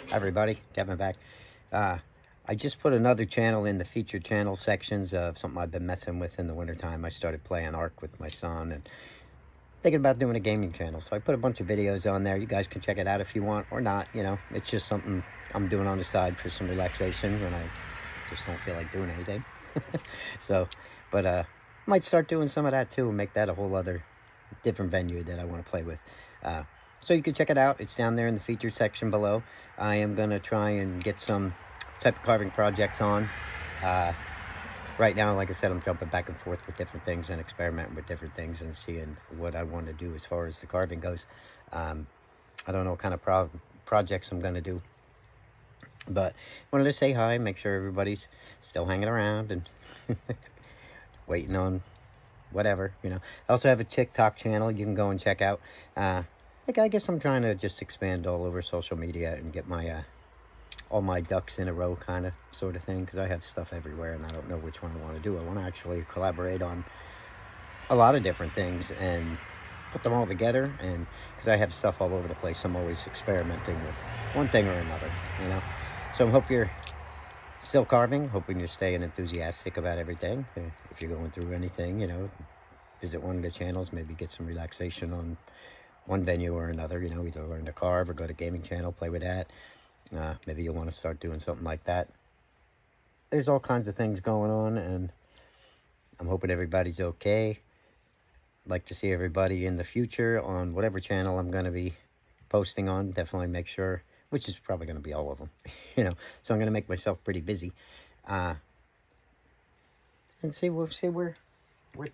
Hi everybody, Kevin back. I just put another channel in the featured channel sections of something I've been messing with in the wintertime. I started playing Ark with my son and thinking about doing a gaming channel. So I put a bunch of videos on there. You guys can check it out if you want or not. You know, it's just something I'm doing on the side for some relaxation when I just don't feel like doing anything. So, but might start doing some of that too and make that a whole other different venue that I want to play with. So you can check it out. It's down there in the featured section below. I am going to try and get some type of carving projects on. Right now, like I said, I'm jumping back and forth with different things and experimenting with different things and seeing what I want to do as far as the carving goes. I don't know what kind of projects I'm going to do. But wanted to say hi, make sure everybody's still hanging around and waiting on whatever, you know. I also have a TikTok channel you can go and check out. I guess I'm trying to just expand all over social media and get my all my ducks in a row kind of sort of thing, because I have stuff everywhere and I don't know which one I want to do. I want to actually collaborate on a lot of different things and put them all together, and because I have stuff all over the place, I'm always experimenting with one thing or another, you know. So I hope you're still carving, hoping you're staying enthusiastic about everything. If you're going through anything, you know, visit one of the channels, maybe get some relaxation on one venue or another, you know, either learn to carve or go to gaming channel, play with that. Maybe you'll want to start doing something like that. There's all kinds of things going on, and I'm hoping everybody's okay. I'd like to see everybody in the future on whatever channel I'm going to be posting on. Definitely make sure, which is probably going to be all of them, you know. So I'm going to make myself pretty busy, and we'll see where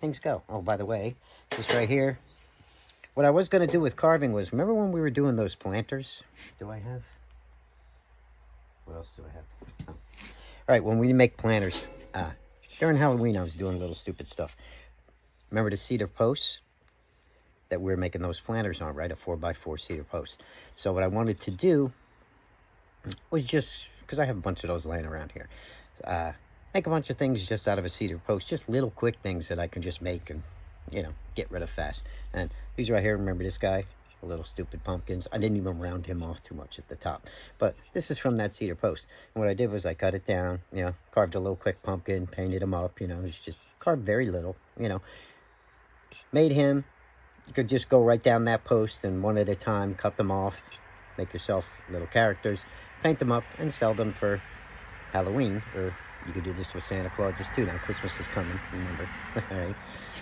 things go. Oh, by the way, this right here. What I was going to do with carving was, remember when we were doing those planters? Do I have? What else do I have? Oh. All right, when we make planters, during Halloween, I was doing a little stupid stuff. Remember the cedar posts that we were making those planters on, right? A 4x4 cedar post. So what I wanted to do was just, because I have a bunch of those laying around here, make a bunch of things just out of a cedar post, just little quick things that I can just make and, you know, get rid of fast. And these right here, remember this guy? Little stupid pumpkins. I didn't even round him off too much at the top, but this is from that cedar post. And what I did was I cut it down, you know, carved a little quick pumpkin, painted him up, you know. It's just carved very little, you know. Made him. You could just go right down that post and one at a time cut them off, make yourself little characters, paint them up and sell them for Halloween. Or you could do this with Santa Clauses too. Now Christmas is coming, remember. All right,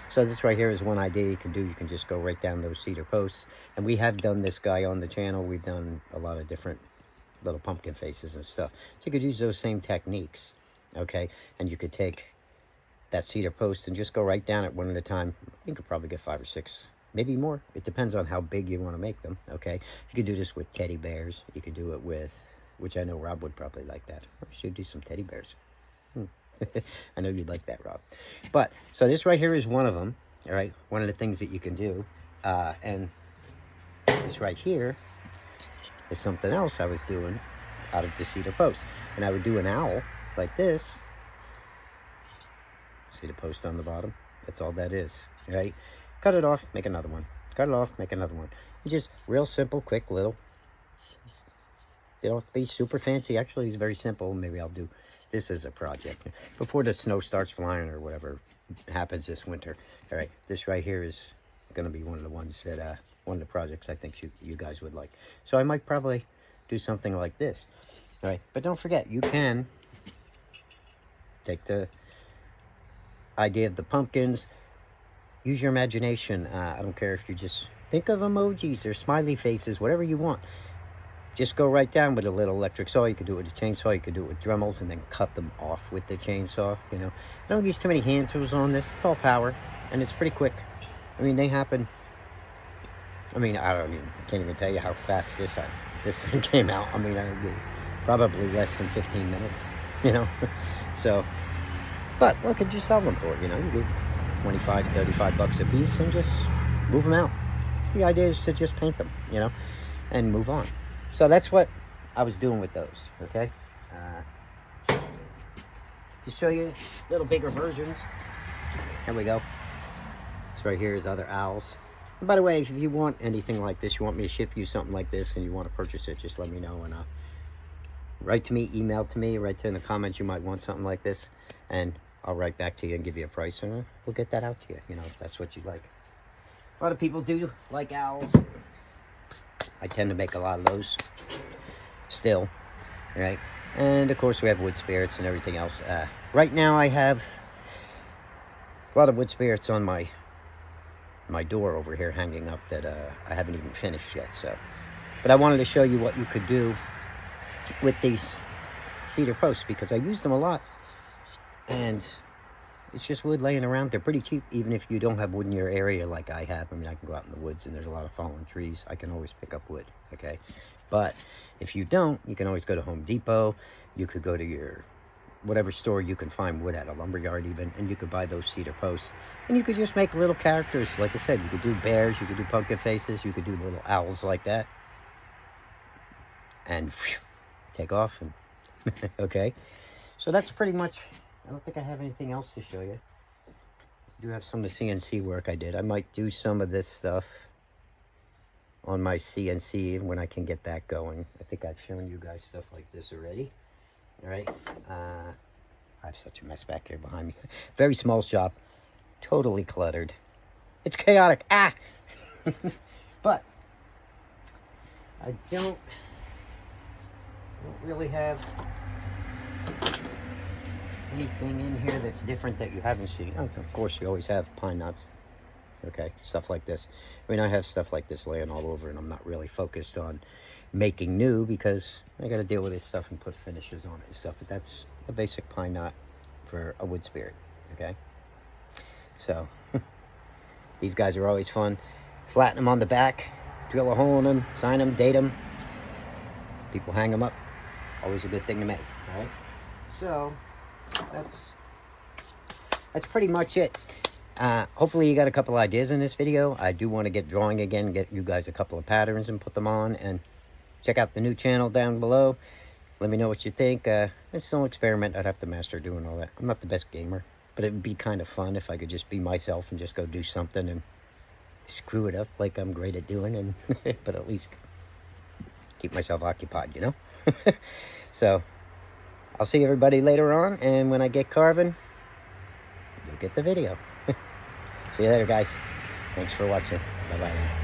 so this right here is one idea you can do. You can just go right down those cedar posts, and we have done this guy on the channel. We've done a lot of different little pumpkin faces and stuff. So you could use those same techniques, okay? And you could take that cedar post and just go right down it one at a time. You could probably get 5 or 6, maybe more. It depends on how big you want to make them, okay? You could do this with teddy bears. You could do it with, which I know Rob would probably like that. I should do some teddy bears. I know you'd like that, Rob. But, so this right here is one of them, all right? One of the things that you can do. And this right here is something else I was doing out of the cedar post. And I would do an owl like this. See the post on the bottom? That's all that is, right? Cut it off, make another one. Cut it off, make another one. Just real simple, quick little. They don't have to be super fancy. Actually, it's very simple. Maybe I'll do this as a project before the snow starts flying or whatever happens this winter. All right, this right here is going to be one of the ones that one of the projects I think you guys would like. So I might probably do something like this. All right, but don't forget, you can take the idea of the pumpkins, use your imagination. I don't care if you just think of emojis or smiley faces, whatever you want. Just go right down with a little electric saw. You could do it with a chainsaw. You could do it with Dremels and then cut them off with the chainsaw, you know. I don't use too many hand tools on this. It's all power, and it's pretty quick. I mean, they happen. I mean, can't even tell you how fast this thing came out. I mean, probably less than 15 minutes, you know. So, but what could you sell them for? You know, you do 25, 35 bucks a piece and just move them out. The idea is to just paint them, you know, and move on. So that's what I was doing with those, okay? To show you little bigger versions, here we go. This right here is other owls. And by the way, if you want anything like this, you want me to ship you something like this and you want to purchase it, just let me know and write to me, email to me, write to in the comments you might want something like this, and I'll write back to you and give you a price, and we'll get that out to you, you know, if that's what you like. A lot of people do like owls. I tend to make a lot of those still, right? And of course we have wood spirits and everything else. Right now I have a lot of wood spirits on my door over here hanging up that I haven't even finished yet. So, but I wanted to show you what you could do with these cedar posts, because I use them a lot, and it's just wood laying around. They're pretty cheap, even if you don't have wood in your area like I have. I mean, I can go out in the woods and there's a lot of fallen trees. I can always pick up wood, okay? But if you don't, you can always go to Home Depot. You could go to your whatever store you can find wood at, a lumber yard even, and you could buy those cedar posts. And you could just make little characters. Like I said, you could do bears, you could do pumpkin faces, you could do little owls like that. And whew, take off. And okay, so that's pretty much, I don't think I have anything else to show you. I do have some of the CNC work I did. I might do some of this stuff on my CNC when I can get that going. I think I've shown you guys stuff like this already. All right, I have such a mess back here behind me. Very small shop, totally cluttered. It's chaotic. But I don't really have anything in here that's different that you haven't seen. Oh, of course, you always have pine knots. Okay, stuff like this. I mean, I have stuff like this laying all over, and I'm not really focused on making new because I got to deal with this stuff and put finishes on it and stuff. But that's a basic pine knot for a wood spirit, okay? So, these guys are always fun. Flatten them on the back, drill a hole in them, sign them, date them. People hang them up. Always a good thing to make, all right? So, that's pretty much it. Hopefully you got a couple ideas in this video. I do want to get drawing again, get you guys a couple of patterns and put them on, and check out the new channel down below. Let me know what you think. It's still an experiment. I'd have to master doing all that. I'm not the best gamer, but it would be kind of fun if I could just be myself and just go do something and screw it up like I'm great at doing, and but at least keep myself occupied, you know? So, I'll see everybody later on, and when I get carving, you'll get the video. See you later, guys. Thanks for watching. Bye-bye now.